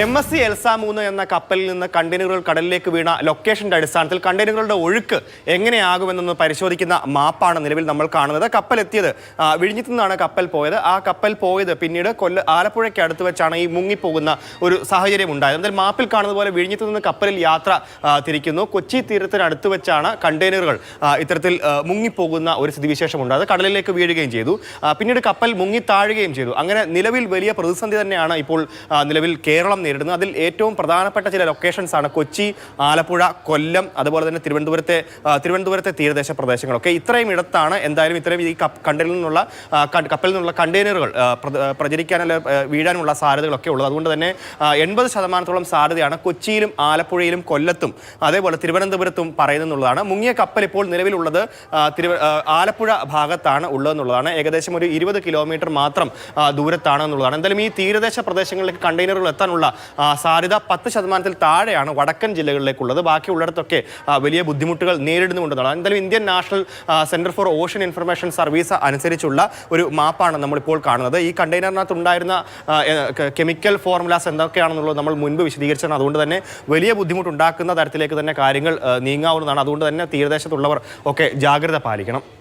MSC Elsa 3 എന്ന കപ്പലിൽ നിന്ന് കണ്ടെയ്നറുകൾ കടലിലേക്ക് വീണ ലൊക്കേഷന്റെ അടിസ്ഥാനത്തിൽ കണ്ടെയ്നറുകളുടെ ഒഴുക്ക് എങ്ങനെയാകുമെന്നൊന്ന് പരിശോധിക്കുന്ന മാപ്പാണ് നിലവിൽ നമ്മൾ കാണുന്നത്. കപ്പൽ എത്തിയത് വിഴിഞ്ഞത്തു നിന്നാണ് കപ്പൽ പോയത്. ആ കപ്പൽ പോയത് പിന്നീട് ആലപ്പുഴയ്ക്ക് അടുത്ത് വെച്ചാണ് ഈ മുങ്ങിപ്പോകുന്ന ഒരു സാഹചര്യം ഉണ്ടായത്. എന്നാൽ മാപ്പിൽ കാണുന്നത് പോലെ വിഴിഞ്ഞത്തു നിന്ന് കപ്പലിൽ യാത്ര തിരിക്കുന്നു. കൊച്ചി തീരത്തിനടുത്ത് വെച്ചാണ് കണ്ടെയ്നറുകൾ ഇത്തരത്തിൽ മുങ്ങിപ്പോകുന്ന ഒരു സ്ഥിതിവിശേഷം ഉണ്ടായത്. കടലിലേക്ക് വീഴുകയും ചെയ്തു. പിന്നീട് കപ്പൽ മുങ്ങി താഴുകയും ചെയ്തു. അങ്ങനെ നിലവിൽ വലിയ പ്രതിസന്ധി തന്നെയാണ് ഇപ്പോൾ നിലവിൽ കേരളം നേരിടുന്നത്. അതിൽ ഏറ്റവും പ്രധാനപ്പെട്ട ചില ലൊക്കേഷൻസ് ആണ് കൊച്ചി, ആലപ്പുഴ, കൊല്ലം, അതുപോലെ തന്നെ തിരുവനന്തപുരത്തെ തീരദേശ പ്രദേശങ്ങളൊക്കെ. ഇത്രയും ഇടത്താണ് എന്തായാലും ഇത്രയും ഈ കപ്പലിൽ നിന്നുള്ള കണ്ടെയ്നറുകൾ പ്രചരിക്കാനുള്ള വീഴാനുള്ള സാധ്യതകളൊക്കെ ഉള്ളത്. അതുകൊണ്ട് തന്നെ 80% സാധ്യതയാണ് കൊച്ചിയിലും ആലപ്പുഴയിലും കൊല്ലത്തും അതേപോലെ തിരുവനന്തപുരത്തും പറയുന്നതെന്നുള്ളതാണ്. മുങ്ങിയ കപ്പൽ ഇപ്പോൾ നിലവിലുള്ളത് ആലപ്പുഴ ഭാഗത്താണ് ഉള്ളതെന്നുള്ളതാണ്. ഏകദേശം ഒരു 20 കിലോമീറ്റർ മാത്രം ദൂരത്താണ് എന്നുള്ളതാണ്. എന്തായാലും ഈ തീരദേശ പ്രദേശങ്ങളിലേക്ക് കണ്ടെയ്നറുകൾ എത്താനുള്ള സാധ്യത 10% താഴെയാണ് വടക്കൻ ജില്ലകളിലേക്കുള്ളത്. ബാക്കിയുള്ളിടത്തൊക്കെ വലിയ ബുദ്ധിമുട്ടുകൾ നേരിടുന്നുണ്ടെന്നാണ്. എന്തായാലും Indian national centre for ocean information service അനുസരിച്ചുള്ള ഒരു മാപ്പാണ് നമ്മളിപ്പോൾ കാണുന്നത്. ഈ കണ്ടെയ്നറിനകത്ത് ഉണ്ടായിരുന്ന കെമിക്കൽ ഫോർമുലാസ് എന്തൊക്കെയാണെന്നുള്ളത് നമ്മൾ മുൻപ് വിശദീകരിച്ചാണ്. അതുകൊണ്ട് തന്നെ വലിയ ബുദ്ധിമുട്ടുണ്ടാക്കുന്ന തരത്തിലേക്ക് തന്നെ കാര്യങ്ങൾ നീങ്ങാവുന്നതാണ്. അതുകൊണ്ട് തന്നെ തീരദേശത്തുള്ളവർ ഒക്കെ ജാഗ്രത പാലിക്കണം.